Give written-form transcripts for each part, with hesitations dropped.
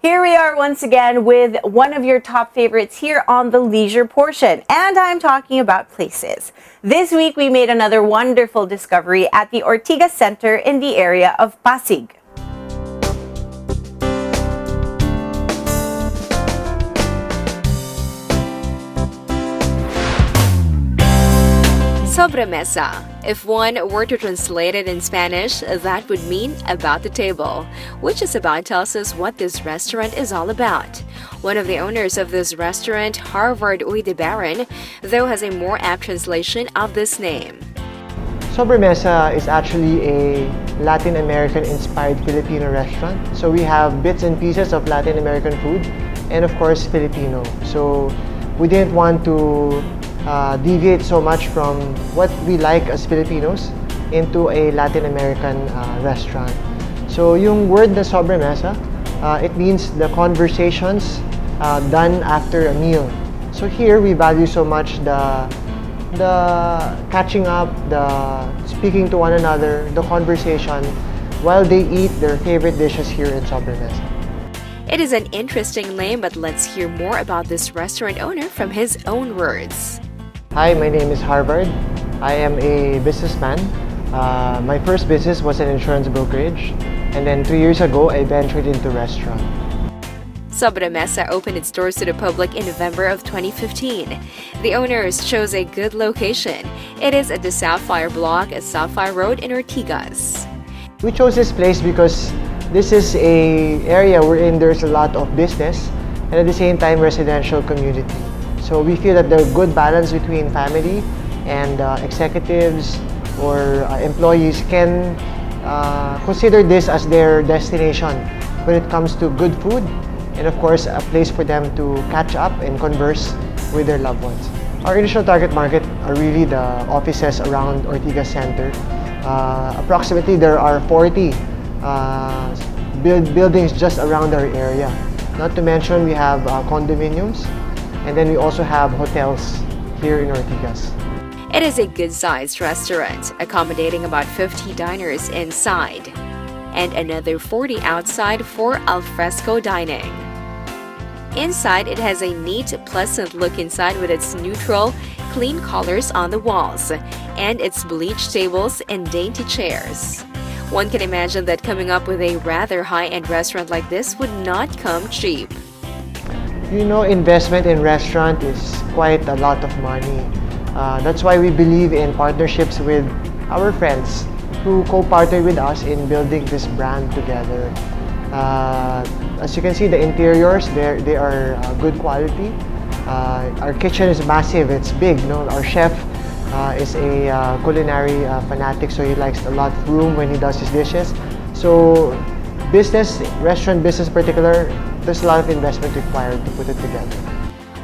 Here we are once again with one of your top favorites here on the leisure portion, and I'm talking about places. This week we made another wonderful discovery at the Ortigas Center in the area of Pasig. Sobremesa. If one were to translate it in Spanish, that would mean about the table, which is about tells us what this restaurant is all about. One of the owners of this restaurant, Harvard Baron, though has a more apt translation of this name. Sobremesa is actually a Latin American inspired Filipino restaurant. So we have bits and pieces of Latin American food and of course Filipino. So we didn't want to deviate so much from what we like as Filipinos into a Latin American restaurant. So yung word na sobremesa, it means the conversations done after a meal. So here we value so much the catching up, the speaking to one another, the conversation while they eat their favorite dishes here in Sobremesa. It is an interesting name, but let's hear more about this restaurant owner from his own words. Hi, my name is Harvard. I am a businessman. My first business was an insurance brokerage, and then 3 years ago, I ventured into restaurant. Sobremesa opened its doors to the public in November of 2015. The owners chose a good location. It is at the Sapphire Block at Sapphire Rd in Ortigas. We chose this place because this is a area wherein there's a lot of business and at the same time residential community. So we feel that there's a good balance between family and executives or employees can consider this as their destination when it comes to good food and of course a place for them to catch up and converse with their loved ones. Our initial target market are really the offices around Ortigas Center. Approximately there are 40 buildings just around our area. Not to mention we have condominiums. And then we also have hotels here in Ortigas. It is a good-sized restaurant, accommodating about 50 diners inside and another 40 outside for al fresco dining. Inside, it has a neat, pleasant look inside with its neutral, clean colors on the walls and its bleached tables and dainty chairs. One can imagine that coming up with a rather high-end restaurant like this would not come cheap. You know, investment in restaurant is quite a lot of money. That's why we believe in partnerships with our friends who co-partner with us in building this brand together. As you can see, the interiors, they are good quality. Our kitchen is massive, it's big. No? Our chef is a culinary fanatic, so he likes a lot of room when he does his dishes. So restaurant business in particular, there's a lot of investment required to put it together.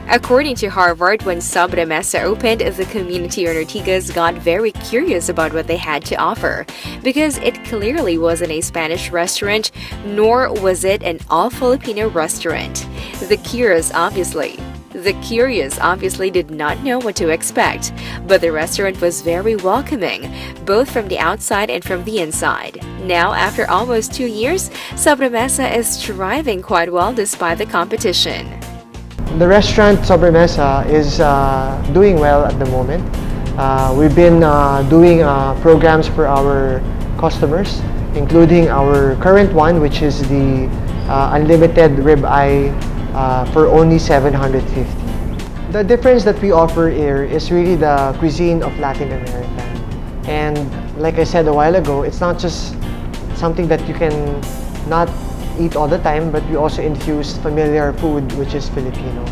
According to Harvard, when Sobremesa opened, the community in Ortigas got very curious about what they had to offer because it clearly wasn't a Spanish restaurant, nor was it an all-Filipino restaurant. The curious obviously did not know what to expect, but the restaurant was very welcoming, both from the outside and from the inside. Now, after almost 2 years, Sobremesa is thriving quite well despite the competition. The restaurant Sobremesa is doing well at the moment. We've been doing programs for our customers, including our current one, which is the unlimited ribeye for only 750. The difference that we offer here is really the cuisine of Latin America. And like I said a while ago, it's not just something that you can not eat all the time, but we also infuse familiar food, which is Filipino.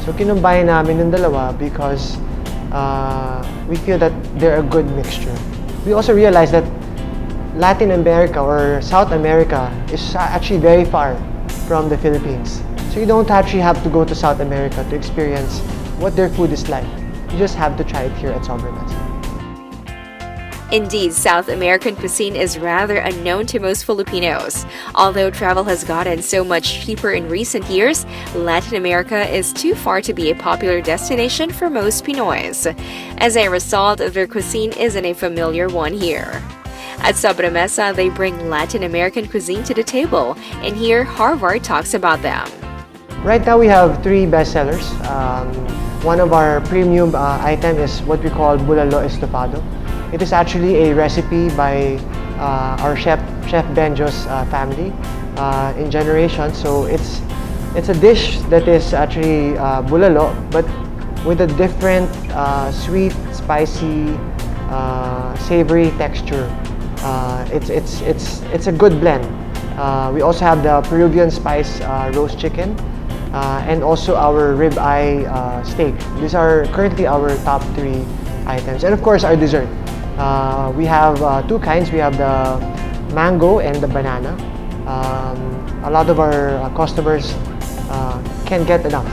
So kinumbine namin yung dalawa because we feel that they're a good mixture. We also realize that Latin America or South America is actually very far from the Philippines. So you don't actually have to go to South America to experience what their food is like. You just have to try it here at Sobremesa. Indeed, South American cuisine is rather unknown to most Filipinos. Although travel has gotten so much cheaper in recent years, Latin America is too far to be a popular destination for most Pinoys. As a result, their cuisine isn't a familiar one here. At Sobremesa, they bring Latin American cuisine to the table, and here Harvard talks about them. Right now we have three bestsellers. One of our premium item is what we call bulalo estofado. It is actually a recipe by our chef Benjo's family in generations. So it's a dish that is actually bulalo, but with a different sweet, spicy, savory texture. It's a good blend. We also have the Peruvian spice roast chicken and also our ribeye steak. These are currently our top three items, and of course our dessert. We have two kinds. We have the mango and the banana. A lot of our customers can't get enough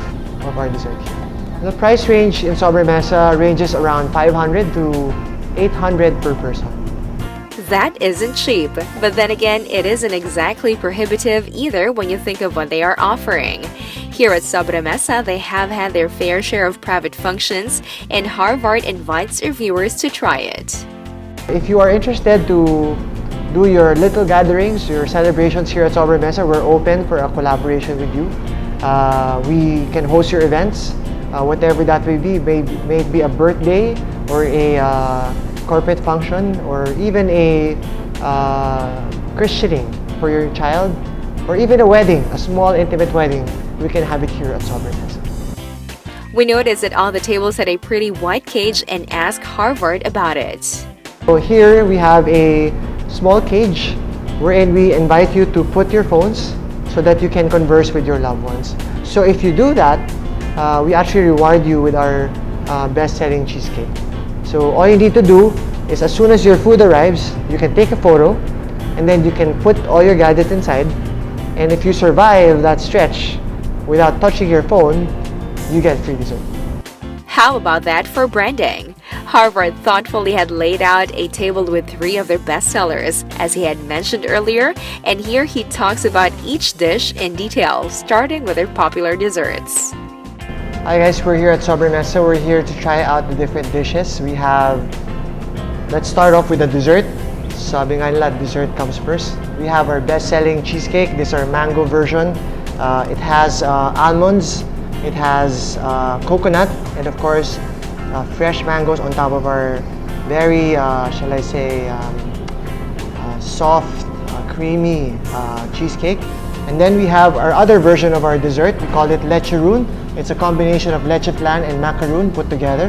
of our dessert here. The price range in Sobremesa ranges around 500 to 800 per person. That isn't cheap, but then again, it isn't exactly prohibitive either when you think of what they are offering. Here at Sobremesa, they have had their fair share of private functions, and Harvard invites their viewers to try it. If you are interested to do your little gatherings, your celebrations here at Sobremesa, we're open for a collaboration with you. We can host your events, whatever that may be. May it be a birthday or a corporate function, or even a christening for your child, or even a wedding, a small intimate wedding. We can have it here at Sobremesa. We noticed that all the tables had a pretty white cage and asked Harvard about it. So here we have a small cage wherein we invite you to put your phones so that you can converse with your loved ones. So if you do that, we actually reward you with our best-selling cheesecake. So all you need to do is, as soon as your food arrives, you can take a photo and then you can put all your gadgets inside, and if you survive that stretch without touching your phone, you get free dessert. How about that for branding? Harvard thoughtfully had laid out a table with three of their bestsellers, as he had mentioned earlier, and here he talks about each dish in detail, starting with their popular desserts. Hi guys, we're here at Sobremesa. We're here to try out the different dishes. Let's start off with the dessert. Sabi nga nila, dessert comes first. We have our best-selling cheesecake. This is our mango version. It has almonds, it has coconut, and of course, fresh mangoes on top of our very, shall I say, soft, creamy cheesecake. And then we have our other version of our dessert. We call it lecheroon. It's a combination of leche flan and macaroon put together.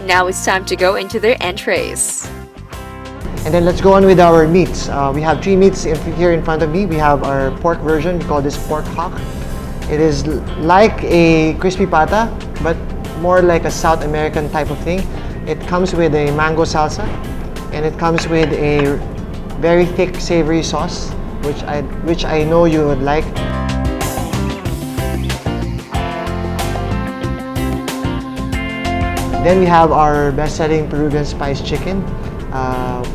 Now it's time to go into their entrees. And then let's go on with our meats. We have three meats here in front of me. We have our pork version. We call this pork hock. It is like a crispy pata, but more like a South American type of thing. It comes with a mango salsa, and it comes with a very thick savory sauce, which I know you would like. Then we have our best-selling Peruvian spice chicken.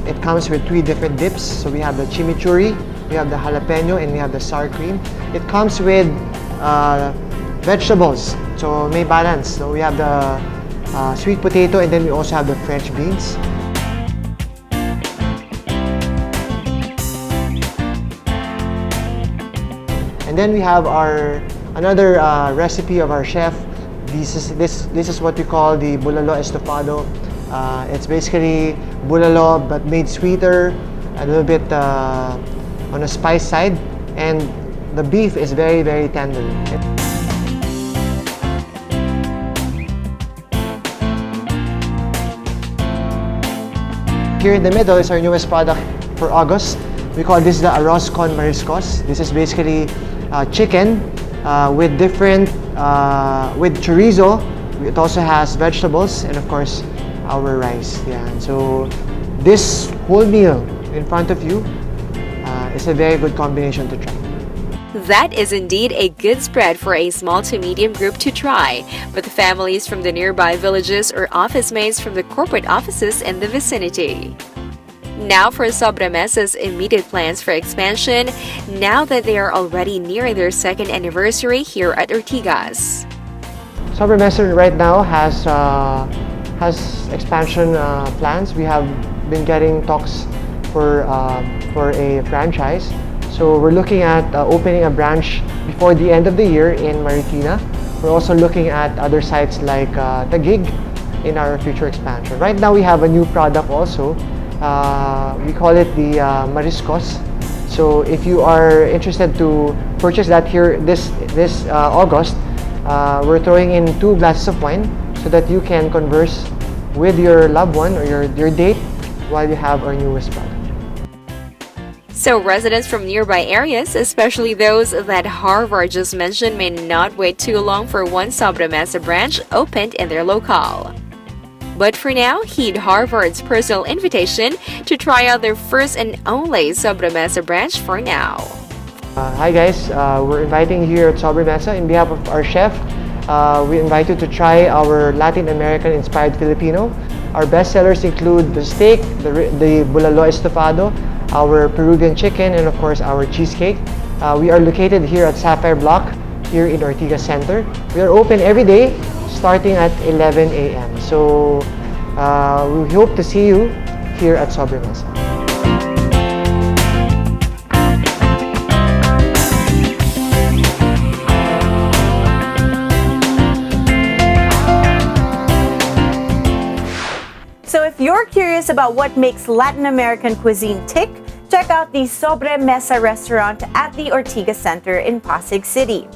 It comes with three different dips. So we have the chimichurri, we have the jalapeno, and we have the sour cream. It comes with vegetables, so may balance. So we have the sweet potato, and then we also have the French beans. And then we have another recipe of our chef. This is what we call the bulalo estofado. It's basically bulalo but made sweeter, a little bit on a spice side, and the beef is very, very tender. Here in the middle is our newest product for August. We call this the arroz con mariscos. This is basically chicken with with chorizo. It also has vegetables and of course our rice. Yeah. So this whole meal in front of you is a very good combination to try. That is indeed a good spread for a small to medium group to try, with families from the nearby villages or office mates from the corporate offices in the vicinity. Now for Sobremesa's immediate plans for expansion, now that they are already near their second anniversary here at Ortigas. Sobremesa right now has expansion plans. We have been getting talks for a franchise. So we're looking at opening a branch before the end of the year in Marikina. We're also looking at other sites like Taguig in our future expansion. Right now we have a new product also. We call it the Mariscos. So if you are interested to purchase that here this August, we're throwing in 2 glasses of wine so that you can converse with your loved one or your date while you have our newest product. So residents from nearby areas, especially those that Harvard just mentioned, may not wait too long for one Sobremesa branch opened in their locale. But for now, heed Harvard's personal invitation to try out their first and only Sobremesa branch for now. Hi guys, we're inviting you here at Sobremesa in behalf of our chef. We invite you to try our Latin American inspired Filipino. Our best sellers include the steak, the bulalo estofado, our Peruvian chicken, and of course our cheesecake. We are located here at Sapphire Block here in Ortigas Center. We are open every day starting at 11 a.m. So we hope to see you here at Sobremesa. So if you're curious about what makes Latin American cuisine tick, check out the Sobremesa restaurant at the Ortigas Center in Pasig City.